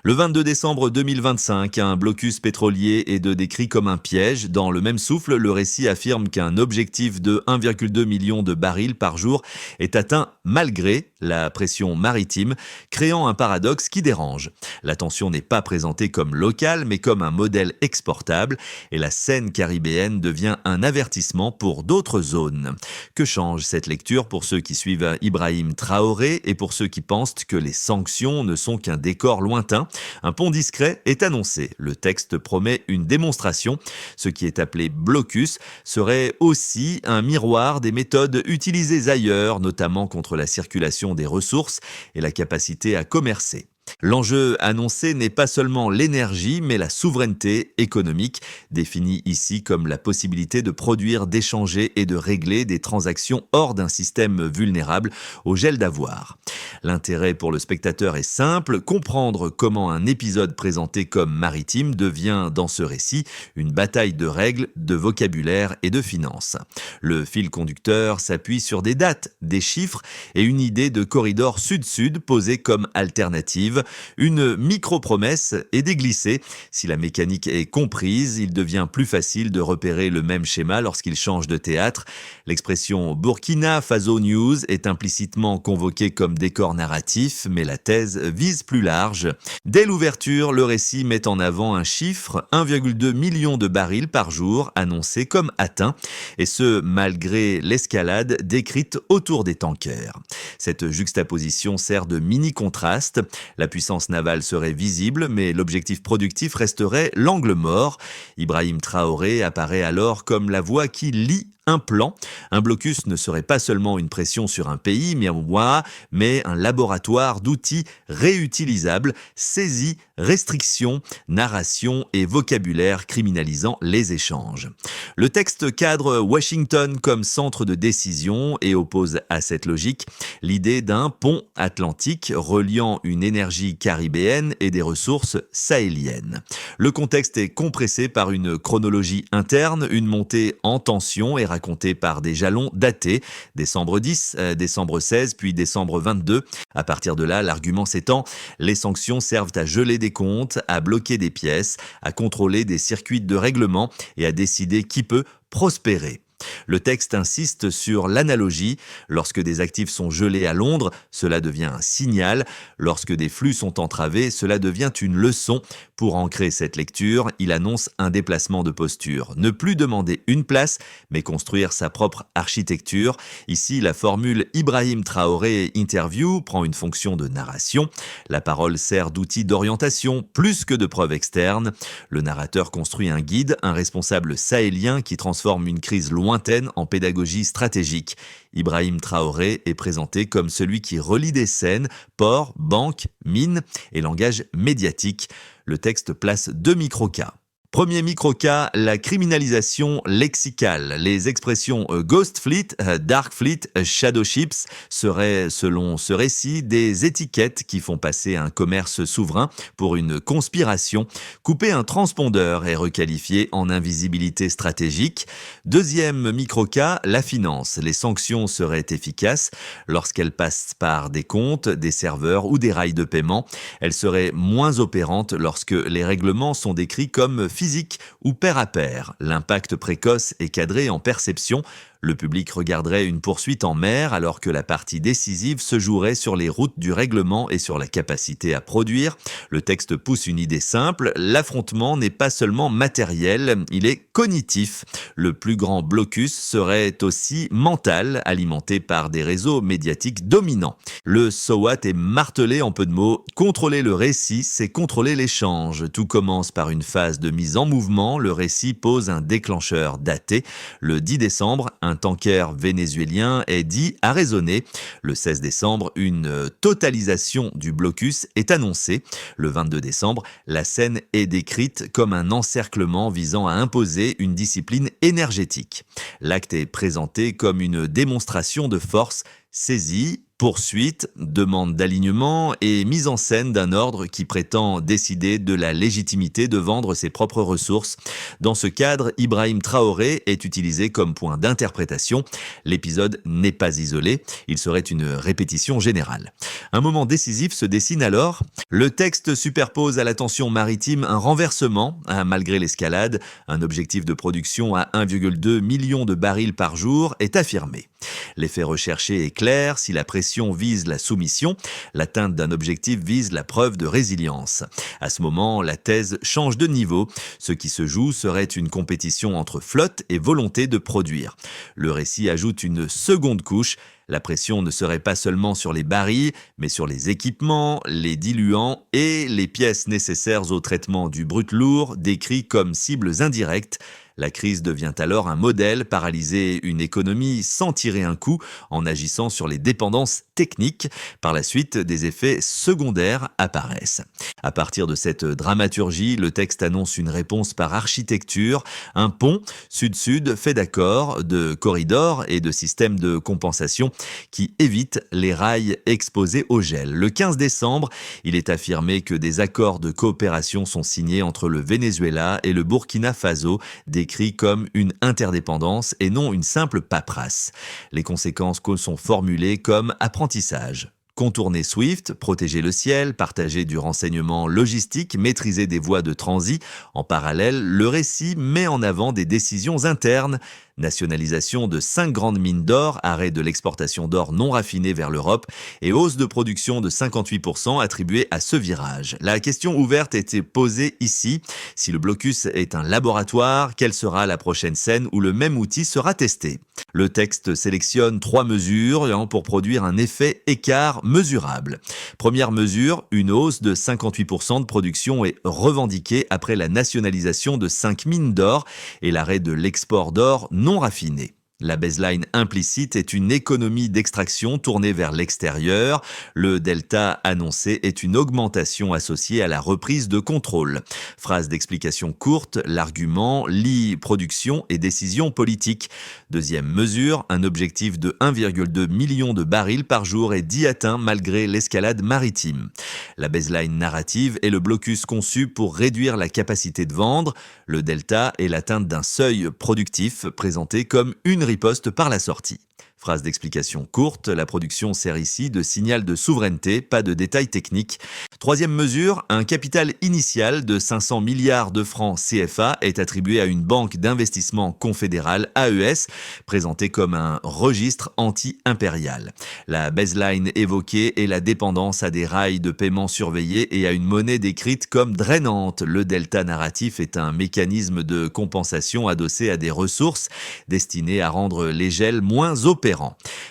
Le 22 décembre 2025, un blocus pétrolier est décrit comme un piège. Dans le même souffle, le récit affirme qu'un objectif de 1,2 million de barils par jour est atteint malgré la pression maritime, créant un paradoxe qui dérange. La tension n'est pas présentée comme locale, mais comme un modèle exportable, et la scène caribéenne devient un avertissement pour d'autres zones. Que change cette lecture pour ceux qui suivent Ibrahim Traoré et pour ceux qui pensent que les sanctions ne sont qu'un décor lointain? Un pont discret est annoncé. Le texte promet une démonstration. Ce qui est appelé blocus serait aussi un miroir des méthodes utilisées ailleurs, notamment contre la circulation des ressources et la capacité à commercer. L'enjeu annoncé n'est pas seulement l'énergie, mais la souveraineté économique, définie ici comme la possibilité de produire, d'échanger et de régler des transactions hors d'un système vulnérable au gel d'avoir. L'intérêt pour le spectateur est simple, comprendre comment un épisode présenté comme maritime devient, dans ce récit, une bataille de règles, de vocabulaire et de finances. Le fil conducteur s'appuie sur des dates, des chiffres et une idée de corridor sud-sud posée comme alternative. Une micro-promesse est déglissée. Si la mécanique est comprise, il devient plus facile de repérer le même schéma lorsqu'il change de théâtre. L'expression Burkina Faso News est implicitement convoquée comme décor narratif, mais la thèse vise plus large. Dès l'ouverture, le récit met en avant un chiffre, 1,2 million de barils par jour, annoncé comme atteint, et ce, malgré l'escalade décrite autour des tankers. Cette juxtaposition sert de mini-contraste. La puissance navale serait visible, mais l'objectif productif resterait l'angle mort. Ibrahim Traoré apparaît alors comme la voix qui lie un plan. Un blocus ne serait pas seulement une pression sur un pays, mais un laboratoire d'outils réutilisables, saisie, restriction, narration et vocabulaire criminalisant les échanges. Le texte cadre Washington comme centre de décision et oppose à cette logique l'idée d'un pont atlantique reliant une énergie caribéenne et des ressources sahéliennes. Le contexte est compressé par une chronologie interne, une montée en tension est racontée par des jalons datés, décembre 10, décembre 16, puis décembre 22. À partir de là, l'argument s'étend, les sanctions servent à geler des comptes, à bloquer des pièces, à contrôler des circuits de règlement et à décider qui peut prospérer. Le texte insiste sur l'analogie. Lorsque des actifs sont gelés à Londres, cela devient un signal. Lorsque des flux sont entravés, cela devient une leçon. Pour ancrer cette lecture, il annonce un déplacement de posture. Ne plus demander une place, mais construire sa propre architecture. Ici, la formule Ibrahim Traoré interview prend une fonction de narration. La parole sert d'outil d'orientation plus que de preuve externe. Le narrateur construit un guide, un responsable sahélien qui transforme une crise lointaine en pédagogie stratégique. Ibrahim Traoré est présenté comme celui qui relie des scènes, ports, banques, mines et langage médiatique. Le texte place 2 micro-cas. Premier micro-cas, la criminalisation lexicale. Les expressions Ghost Fleet, Dark Fleet, Shadow Ships seraient, selon ce récit, des étiquettes qui font passer un commerce souverain pour une conspiration. Couper un transpondeur est requalifié en invisibilité stratégique. Deuxième micro-cas, la finance. Les sanctions seraient efficaces lorsqu'elles passent par des comptes, des serveurs ou des rails de paiement. Elles seraient moins opérantes lorsque les règlements sont décrits comme physique ou pair à pair. L'impact précoce est cadré en perception. Le public regarderait une poursuite en mer alors que la partie décisive se jouerait sur les routes du règlement et sur la capacité à produire. Le texte pousse une idée simple, l'affrontement n'est pas seulement matériel, il est cognitif. Le plus grand blocus serait aussi mental, alimenté par des réseaux médiatiques dominants. Le SOAT est martelé en peu de mots. Contrôler le récit, c'est contrôler l'échange. Tout commence par une phase de mise en mouvement. Le récit pose un déclencheur daté. Le 10 décembre, un tanker vénézuélien est dit arraisonné. Le 16 décembre, une totalisation du blocus est annoncée. Le 22 décembre, la scène est décrite comme un encerclement visant à imposer une discipline énergétique. L'acte est présenté comme une démonstration de force saisie, Poursuite, demande d'alignement et mise en scène d'un ordre qui prétend décider de la légitimité de vendre ses propres ressources. Dans ce cadre, Ibrahim Traoré est utilisé comme point d'interprétation. L'épisode n'est pas isolé, il serait une répétition générale. Un moment décisif se dessine alors. Le texte superpose à la tension maritime un renversement, malgré l'escalade. Un objectif de production à 1,2 million de barils par jour est affirmé. L'effet recherché est clair, si la pression vise la soumission, l'atteinte d'un objectif vise la preuve de résilience. À ce moment, la thèse change de niveau. Ce qui se joue serait une compétition entre flotte et volonté de produire. Le récit ajoute une seconde couche. La pression ne serait pas seulement sur les barils, mais sur les équipements, les diluants et les pièces nécessaires au traitement du brut lourd, décrits comme cibles indirectes. La crise devient alors un modèle, paralyser une économie sans tirer un coup en agissant sur les dépendances techniques. Par la suite, des effets secondaires apparaissent. À partir de cette dramaturgie, le texte annonce une réponse par architecture, un pont sud-sud fait d'accords, de corridors et de systèmes de compensation qui évitent les rails exposés au gel. Le 15 décembre, il est affirmé que des accords de coopération sont signés entre le Venezuela et le Burkina Faso, décrit comme une interdépendance et non une simple paperasse. Les conséquences sont formulées comme apprentissage. Contourner SWIFT, protéger le ciel, partager du renseignement logistique, maîtriser des voies de transit. En parallèle, le récit met en avant des décisions internes. Nationalisation de 5 grandes mines d'or, arrêt de l'exportation d'or non raffiné vers l'Europe et hausse de production de 58% attribuée à ce virage. La question ouverte était posée ici. Si le blocus est un laboratoire, quelle sera la prochaine scène où le même outil sera testé ? Le texte sélectionne 3 mesures pour produire un effet écart mesurable. Première mesure, une hausse de 58% de production est revendiquée après la nationalisation de 5 mines d'or et l'arrêt de l'export d'or non raffiné. La baseline implicite est une économie d'extraction tournée vers l'extérieur. Le delta annoncé est une augmentation associée à la reprise de contrôle. Phrase d'explication courte, l'argument lie production et décision politique. Deuxième mesure, un objectif de 1,2 million de barils par jour est dit atteint malgré l'escalade maritime. La baseline narrative est le blocus conçu pour réduire la capacité de vendre. Le delta est l'atteinte d'un seuil productif présenté comme une riposte par la sortie. Phrase d'explication courte, la production sert ici de signal de souveraineté, pas de détails techniques. Troisième mesure, un capital initial de 500 milliards de francs CFA est attribué à une banque d'investissement confédérale, AES, présentée comme un registre anti-impérial. La baseline évoquée est la dépendance à des rails de paiement surveillés et à une monnaie décrite comme drainante. Le delta narratif est un mécanisme de compensation adossé à des ressources destinées à rendre les gels moins opérants.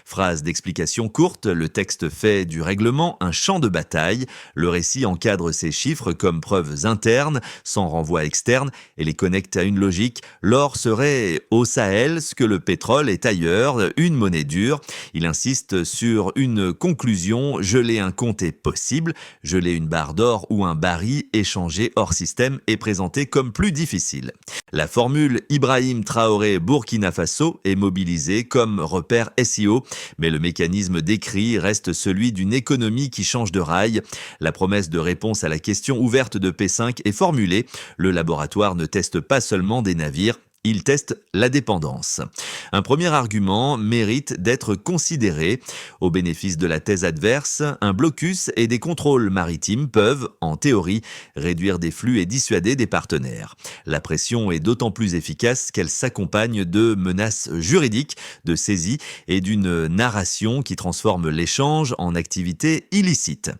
Phrase d'explication courte, le texte fait du règlement un champ de bataille. Le récit encadre ces chiffres comme preuves internes, sans renvoi externe, et les connecte à une logique. L'or serait au Sahel ce que le pétrole est ailleurs, une monnaie dure. Il insiste sur une conclusion, geler un compte est possible, geler une barre d'or ou un baril échangé hors système est présenté comme plus difficile. La formule Ibrahim Traoré Burkina Faso est mobilisée comme repère SEO, mais le mécanisme décrit reste celui d'une économie qui change de rail. La promesse de réponse à la question ouverte de P5 est formulée. Le laboratoire ne teste pas seulement des navires, il teste la dépendance. Un premier argument mérite d'être considéré. Au bénéfice de la thèse adverse, un blocus et des contrôles maritimes peuvent, en théorie, réduire des flux et dissuader des partenaires. La pression est d'autant plus efficace qu'elle s'accompagne de menaces juridiques, de saisies et d'une narration qui transforme l'échange en activité illicite.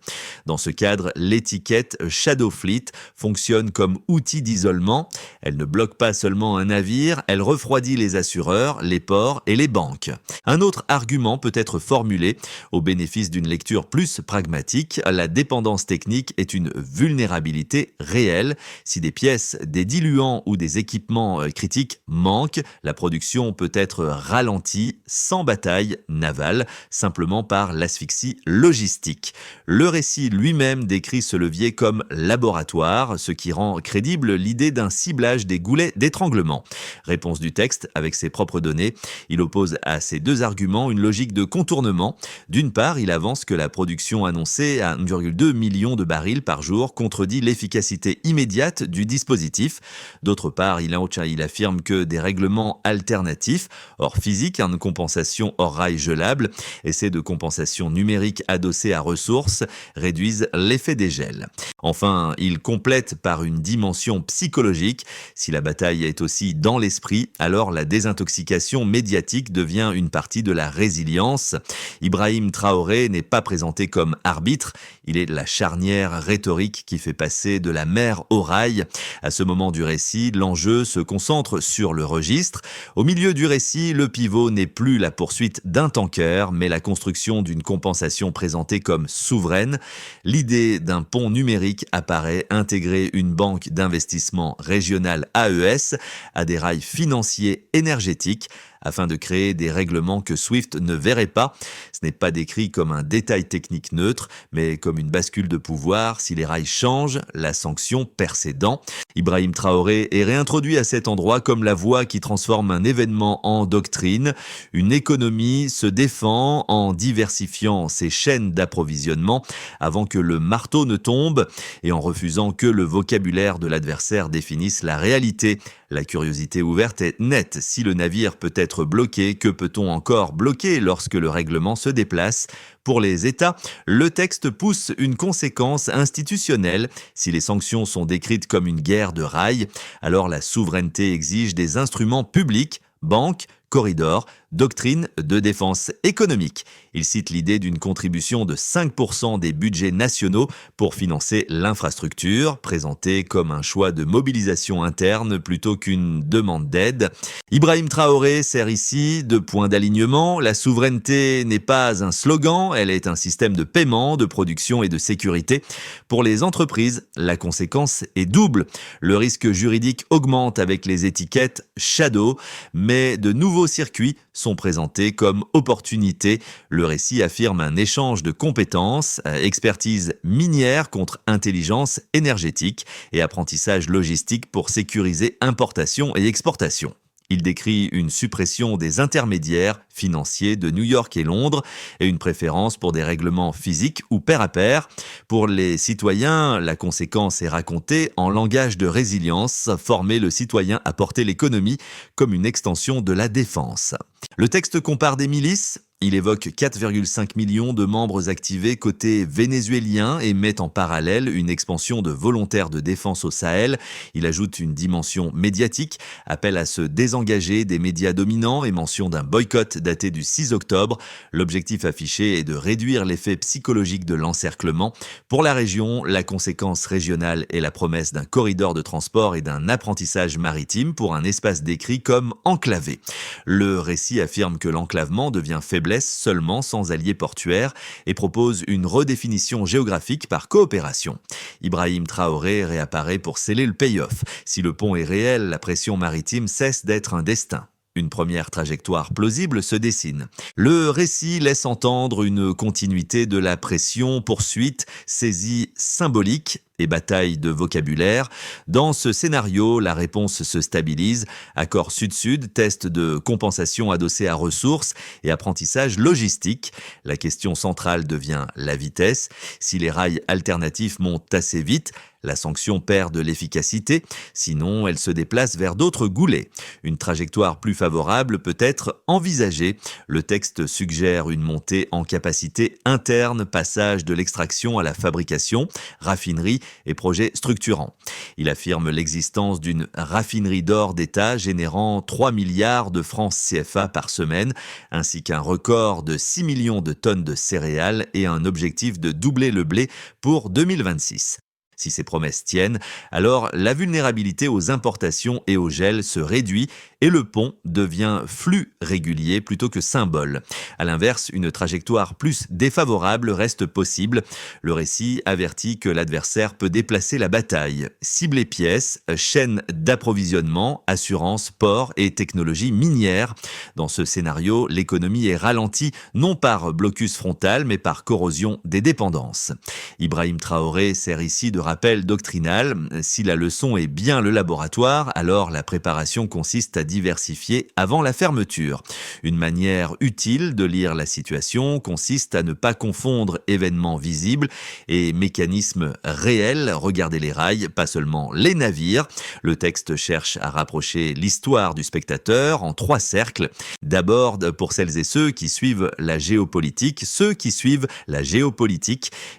Dans ce cadre, l'étiquette Shadow Fleet fonctionne comme outil d'isolement. Elle ne bloque pas seulement un navire, elle refroidit les assureurs, les ports et les banques. Un autre argument peut être formulé au bénéfice d'une lecture plus pragmatique. La dépendance technique est une vulnérabilité réelle. Si des pièces, des diluants ou des équipements critiques manquent, la production peut être ralentie sans bataille navale, simplement par l'asphyxie logistique. Le récit lui-même décrit ce levier comme laboratoire, ce qui rend crédible l'idée d'un ciblage des goulets d'étranglement. Réponse du texte avec ses propres données. Il oppose à ces deux arguments une logique de contournement. D'une part, il avance que la production annoncée à 1,2 million de barils par jour contredit l'efficacité immédiate du dispositif. D'autre part, il affirme que des règlements alternatifs, hors physique, une compensation hors rail gelable, essais de compensation numérique adossés à ressources, réduisent l'effet des gels. Enfin, il complète par une dimension psychologique. Si la bataille est aussi dans l'esprit, alors la désintoxication médiatique devient une partie de la résilience. Ibrahim Traoré n'est pas présenté comme arbitre, il est la charnière rhétorique qui fait passer de la mer au rail. À ce moment du récit, l'enjeu se concentre sur le registre. Au milieu du récit, le pivot n'est plus la poursuite d'un tanker, mais la construction d'une compensation présentée comme souveraine. L'idée d'un pont numérique apparaît, intégrer une banque d'investissement régionale AES à des rails financiers énergétiques afin de créer des règlements que SWIFT ne verrait pas. Ce n'est pas décrit comme un détail technique neutre, mais comme une bascule de pouvoir. Si les rails changent, la sanction perd ses dents. Ibrahim Traoré est réintroduit à cet endroit comme la voix qui transforme un événement en doctrine. Une économie se défend en diversifiant ses chaînes d'approvisionnement avant que le marteau ne tombe et en refusant que le vocabulaire de l'adversaire définisse la réalité. La curiosité ouverte est nette. Si le navire peut être bloqué, que peut-on encore bloquer lorsque le règlement se déplace ? Pour les États, le texte pousse une conséquence institutionnelle. Si les sanctions sont décrites comme une guerre de rails, alors la souveraineté exige des instruments publics, banques, corridors, doctrine de défense économique. Il cite l'idée d'une contribution de 5% des budgets nationaux pour financer l'infrastructure, présentée comme un choix de mobilisation interne plutôt qu'une demande d'aide. Ibrahim Traoré sert ici de point d'alignement. La souveraineté n'est pas un slogan, elle est un système de paiement, de production et de sécurité. Pour les entreprises, la conséquence est double. Le risque juridique augmente avec les étiquettes shadow, mais de nouveaux circuits sont présentés comme opportunités. Le récit affirme un échange de compétences, expertise minière contre intelligence énergétique et apprentissage logistique pour sécuriser importation et exportation. Il décrit une suppression des intermédiaires financiers de New York et Londres et une préférence pour des règlements physiques ou pair à pair. Pour les citoyens, la conséquence est racontée en langage de résilience, former le citoyen à porter l'économie comme une extension de la défense. Le texte compare des milices. Il évoque 4,5 millions de membres activés côté vénézuélien et met en parallèle une expansion de volontaires de défense au Sahel. Il ajoute une dimension médiatique, appelle à se désengager des médias dominants et mention d'un boycott daté du 6 octobre. L'objectif affiché est de réduire l'effet psychologique de l'encerclement. Pour la région, la conséquence régionale est la promesse d'un corridor de transport et d'un apprentissage maritime pour un espace décrit comme enclavé. Le récit affirme que l'enclavement devient faiblesse seulement sans alliés portuaires et propose une redéfinition géographique par coopération. Ibrahim Traoré réapparaît pour sceller le payoff. Si le pont est réel, la pression maritime cesse d'être un destin. Une première trajectoire plausible se dessine. Le récit laisse entendre une continuité de la pression, poursuite, saisie symbolique et bataille de vocabulaire. Dans ce scénario, la réponse se stabilise. Accord sud-sud, test de compensation adossé à ressources et apprentissage logistique. La question centrale devient la vitesse. Si les rails alternatifs montent assez vite, la sanction perd de l'efficacité, sinon elle se déplace vers d'autres goulets. Une trajectoire plus favorable peut être envisagée. Le texte suggère une montée en capacité interne, passage de l'extraction à la fabrication, raffinerie et projets structurants. Il affirme l'existence d'une raffinerie d'or d'État générant 3 milliards de francs CFA par semaine, ainsi qu'un record de 6 millions de tonnes de céréales et un objectif de doubler le blé pour 2026. Si ces promesses tiennent, alors la vulnérabilité aux importations et au gel se réduit et le pont devient flux régulier plutôt que symbole. À l'inverse, une trajectoire plus défavorable reste possible. Le récit avertit que l'adversaire peut déplacer la bataille. Cible pièces, chaîne d'approvisionnement, assurance, port et technologie minière. Dans ce scénario, l'économie est ralentie non par blocus frontal mais par corrosion des dépendances. Ibrahim Traoré sert ici de rappel doctrinal. Si la leçon est bien le laboratoire, alors la préparation consiste à diversifier avant la fermeture. Une manière utile de lire la situation consiste à ne pas confondre événements visibles et mécanismes réels. Regardez les rails, pas seulement les navires. Le texte cherche à rapprocher l'histoire du spectateur en 3 cercles. D'abord, pour celles et ceux qui suivent la géopolitique,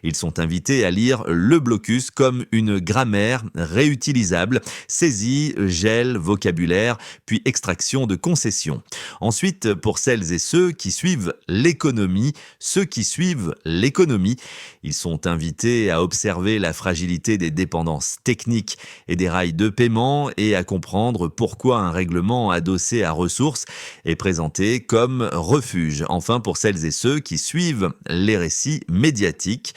ils sont invités à lire le blocus comme une grammaire réutilisable, saisie, gel, vocabulaire, puis extraction de concessions. Ensuite, pour celles et ceux qui suivent l'économie, ils sont invités à observer la fragilité des dépendances techniques et des rails de paiement et à comprendre pourquoi un règlement adossé à ressources est présenté comme refuge. Enfin, pour celles et ceux qui suivent les récits médiatiques,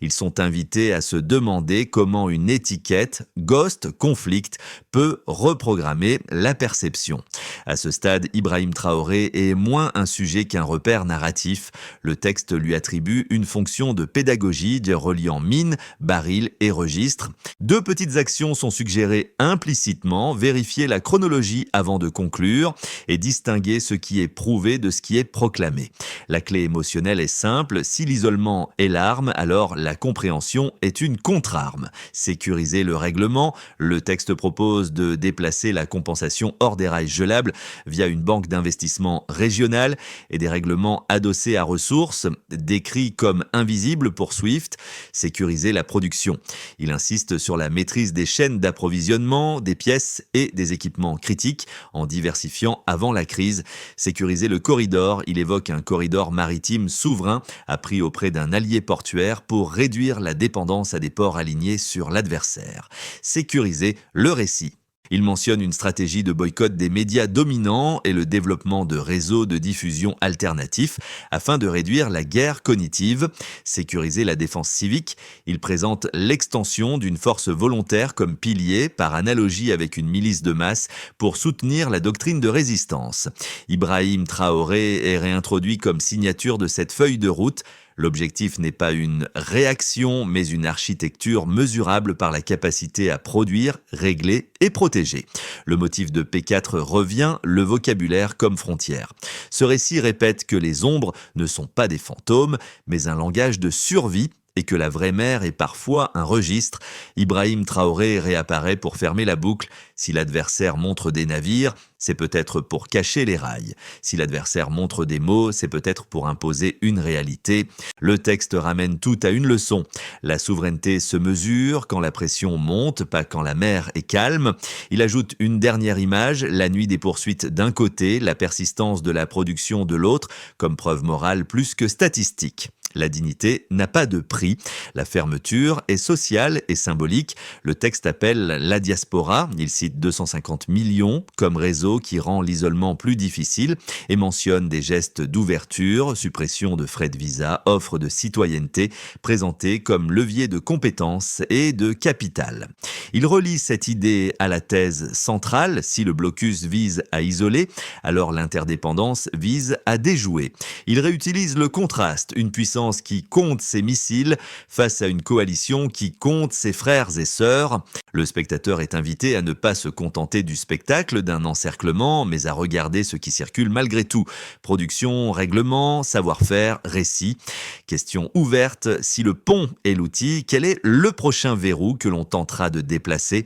ils sont invités à se demander comment une étiquette Ghost Conflict peut reprogrammer la perception. À ce stade, Ibrahim Traoré est moins un sujet qu'un repère narratif. Le texte lui attribue une fonction de pédagogie reliant mine, baril et registre. 2 petites actions sont suggérées implicitement: vérifier la chronologie avant de conclure et distinguer ce qui est prouvé de ce qui est proclamé. La clé émotionnelle est simple: si l'isolement est l'arme, alors la compréhension est une contre-arme. Sécuriser le règlement, le texte propose de déplacer la compensation hors des rails gelables via une banque d'investissement régionale et des règlements adossés à ressources, décrits comme invisibles pour Swift. Sécuriser la production. Il insiste sur la maîtrise des chaînes d'approvisionnement, des pièces et des équipements critiques en diversifiant avant la crise. Sécuriser le corridor. Il évoque un corridor maritime souverain appris auprès d'un allié portuaire pour réduire la dépendance à des ports alignés sur l'adversaire. Sécuriser le récit. Il mentionne une stratégie de boycott des médias dominants et le développement de réseaux de diffusion alternatifs afin de réduire la guerre cognitive. Sécuriser la défense civique. Il présente l'extension d'une force volontaire comme pilier, par analogie avec une milice de masse, pour soutenir la doctrine de résistance. Ibrahim Traoré est réintroduit comme signature de cette feuille de route. L'objectif n'est pas une réaction, mais une architecture mesurable par la capacité à produire, régler et protéger. Le motif de P4 revient, le vocabulaire comme frontière. Ce récit répète que les ombres ne sont pas des fantômes, mais un langage de survie, et que la vraie mer est parfois un registre. Ibrahim Traoré réapparaît pour fermer la boucle. Si l'adversaire montre des navires, c'est peut-être pour cacher les rails. Si l'adversaire montre des mots, c'est peut-être pour imposer une réalité. Le texte ramène tout à une leçon. La souveraineté se mesure quand la pression monte, pas quand la mer est calme. Il ajoute une dernière image, la nuit des poursuites d'un côté, la persistance de la production de l'autre, comme preuve morale plus que statistique. La dignité n'a pas de prix. La fermeture est sociale et symbolique. Le texte appelle la diaspora. Il cite 250 millions comme réseau qui rend l'isolement plus difficile et mentionne des gestes d'ouverture, suppression de frais de visa, offre de citoyenneté, présentés comme levier de compétences et de capital. Il relie cette idée à la thèse centrale: si le blocus vise à isoler, alors l'interdépendance vise à déjouer. Il réutilise le contraste, une puissance qui compte ses missiles face à une coalition qui compte ses frères et sœurs. Le spectateur est invité à ne pas se contenter du spectacle d'un encerclement, mais à regarder ce qui circule malgré tout. Production, règlement, savoir-faire, récit. Question ouverte: si le pont est l'outil, quel est le prochain verrou que l'on tentera de déplacer ?